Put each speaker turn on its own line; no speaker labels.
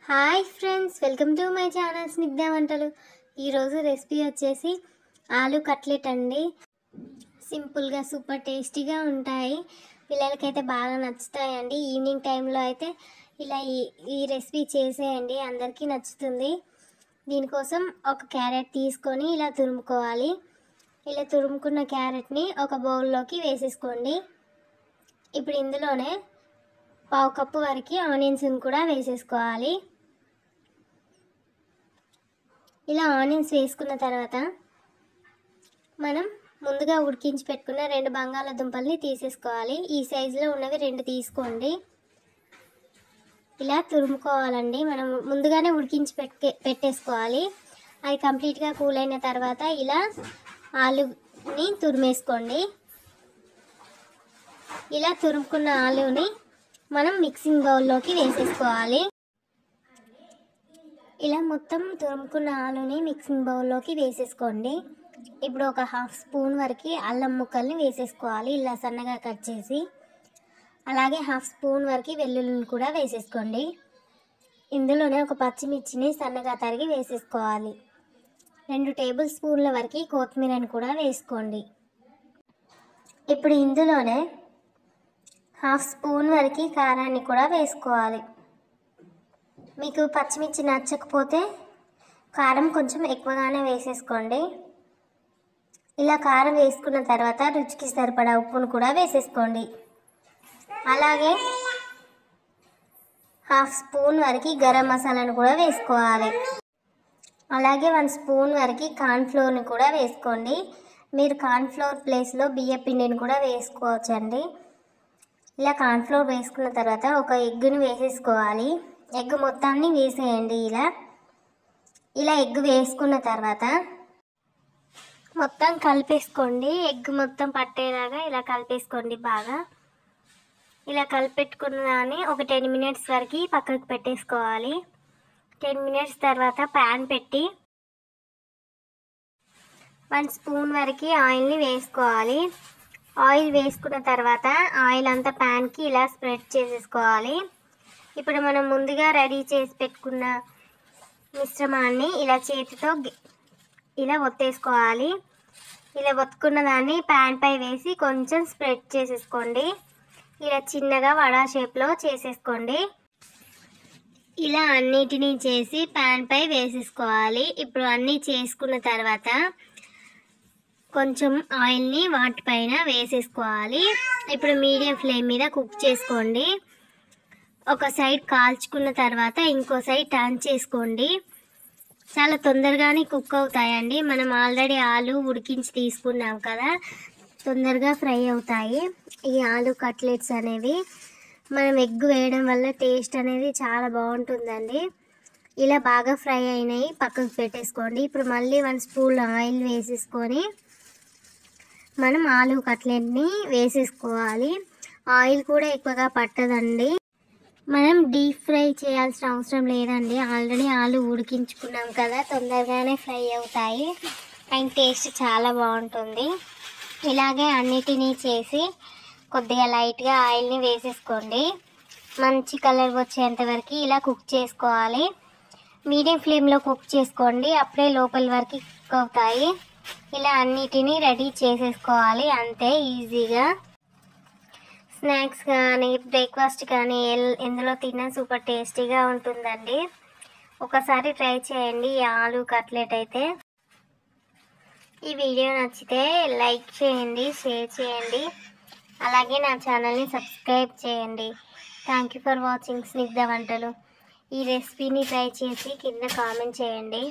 Hi friends, welcome to my channel Snigdha వంటలు. ఈరోజు recipe వచ్చేసి ఆలు కట్లెట్ అండి. సింపుల్గా సూపర్ టేస్టీగా ఉంటాయి. పిల్లలకైతే బాగా నచ్చుతాయండి. ఈవినింగ్ టైంలో అయితే ఇలా ఈ రెసిపీ చేసేయండి, అందరికీ నచ్చుతుంది. దీనికోసం ఒక క్యారెట్ తీసుకొని ఇలా తురుముకోవాలి. ఇలా తురుముకున్న క్యారెట్ని ఒక బౌల్లోకి వేసేసుకోండి. ఇప్పుడు ఇందులోనే పావు కప్పు వరకు ఆనియన్స్ని కూడా వేసేసుకోవాలి. ఇలా ఆనియన్స్ వేసుకున్న తర్వాత మనం ముందుగా ఉడికించి పెట్టుకున్న 2 బంగాళాదుంపల్ని తీసేసుకోవాలి. ఈ సైజులో ఉన్నవి 2 తీసుకోండి. ఇలా తురుముకోవాలండి. మనం ముందుగానే ఉడికించి పెట్టేసుకోవాలి. అది కంప్లీట్గా కూల్ అయిన తర్వాత ఇలా ఆలుని తురిమేసుకోండి. ఇలా తురుముకున్న ఆలుని మనం మిక్సింగ్ బౌల్లోకి వేసేసుకోవాలి. ఇలా మొత్తం తురుముకున్న ఆలుని మిక్సింగ్ బౌల్లోకి వేసేసుకోండి. ఇప్పుడు ఒక 1/2 స్పూన్ వరకు అల్లం ముక్కల్ని వేసేసుకోవాలి, ఇలా సన్నగా కట్ చేసి. అలాగే 1/2 స్పూన్ వరకు వెల్లుల్లిని కూడా వేసేసుకోండి. ఇందులోనే ఒక పచ్చిమిర్చిని సన్నగా తరిగి వేసేసుకోవాలి. 2 టేబుల్ స్పూన్ల వరకు కొత్తిమీరని కూడా వేసుకోండి. ఇప్పుడు ఇందులోనే 1/2 స్పూన్ వరకు కారాన్ని కూడా వేసుకోవాలి. మీకు పచ్చిమిర్చి నచ్చకపోతే కారం కొంచెం ఎక్కువగానే వేసేసుకోండి. ఇలా కారం వేసుకున్న తర్వాత రుచికి సరిపడా ఉప్పును కూడా వేసేసుకోండి. అలాగే 1/2 స్పూన్ వరకు గరం మసాలాను కూడా వేసుకోవాలి. అలాగే 1 స్పూన్ వరకు కార్న్ఫ్లోర్ని కూడా వేసుకోండి. మీరు కార్న్ఫ్లోర్ ప్లేస్లో బియ్య పిండిని కూడా వేసుకోవచ్చండి. ఇలా కార్న్ఫ్లోర్ వేసుకున్న తర్వాత ఒక ఎగ్గుని వేసేసుకోవాలి. ఎగ్ మొత్తాన్ని వేసేయండి. ఇలా ఎగ్ వేసుకున్న తర్వాత మొత్తం కలిపేసుకోండి. ఎగ్ మొత్తం పట్టేలాగా ఇలా కలిపేసుకోండి బాగా. ఇలా కలిపెట్టుకున్న దాన్ని ఒక 10 మినిట్స్ వరకు పక్కకు పెట్టేసుకోవాలి. 10 మినిట్స్ తర్వాత ప్యాన్ పెట్టి 1 స్పూన్ వరకు ఆయిల్ని వేసుకోవాలి. ఆయిల్ వేసుకున్న తర్వాత ఆయిల్ అంతా ప్యాన్కి ఇలా స్ప్రెడ్ చేసేసుకోవాలి. ఇప్పుడు మనం ముందుగా రెడీ చేసి పెట్టుకున్న మిశ్రమాన్ని ఇలా చేతితో ఇలా ఒత్తేసుకోవాలి. ఇలా ఒత్తుకున్న దాన్ని ప్యాన్ పై వేసి కొంచెం స్ప్రెడ్ చేసేసుకోండి. ఇలా చిన్నగా వడా షేప్లో చేసేసుకోండి. ఇలా అన్నిటినీ చేసి ప్యాన్ పై వేసేసుకోవాలి. ఇప్పుడు అన్నీ చేసుకున్న తర్వాత కొంచెం ఆయిల్ని వాటిపైన వేసేసుకోవాలి. ఇప్పుడు మీడియం ఫ్లేమ్ మీద కుక్ చేసుకోండి. ఒక సైడ్ కాల్చుకున్న తర్వాత ఇంకో సైడ్ టర్న్ చేసుకోండి. చాలా తొందరగానే కుక్ అవుతాయండి. మనం ఆల్రెడీ ఆలు ఉడికించి తీసుకున్నాం కదా, తొందరగా ఫ్రై అవుతాయి ఈ ఆలు కట్లెట్స్ అనేవి. మనం ఎగ్ వేయడం వల్ల టేస్ట్ అనేది చాలా బాగుంటుందండి. ఇలా బాగా ఫ్రై అయినాయి, పక్కకు పెట్టేసుకోండి. ఇప్పుడు మళ్ళీ 1 స్పూన్ ఆయిల్ వేసేసుకొని మనం ఆలు కట్లెట్ని వేసేసుకోవాలి. ఆయిల్ కూడా ఎక్కువగా పట్టదండి. మనం డీప్ ఫ్రై చేయాల్సిన అవసరం లేదండి. ఆల్రెడీ ఆలు ఉడికించుకున్నాం కదా, తొందరగానే ఫ్రై అవుతాయి అండ్ టేస్ట్ చాలా బాగుంటుంది. ఇలాగే అన్నిటినీ చేసి కొద్దిగా లైట్గా ఆయిల్ని వేసేసుకోండి. మంచి కలర్ వచ్చేంత వరకు ఇలా కుక్ చేసుకోవాలి. మీడియం ఫ్లేమ్లో కుక్ చేసుకోండి, అప్పుడే లోపల వరకు కుక్ అవుతాయి. ఇలా అన్నిటినీ రెడీ చేసేసుకోవాలి. అంతే ఈజీగా. స్నాక్స్ కానీ బ్రేక్ఫాస్ట్ కానీ ఎందులో తిన్నా సూపర్ టేస్టీగా ఉంటుందండి. ఒకసారి ట్రై చేయండి ఈ ఆలు కట్లెట్ అయితే. ఈ వీడియో నచ్చితే లైక్ చేయండి, షేర్ చేయండి, అలాగే నా ఛానల్ని సబ్స్క్రైబ్ చేయండి. Thank you for watching Snigdha వంటలు. ఈ రెసిపీని ట్రై చేసి కింద కామెంట్ చేయండి.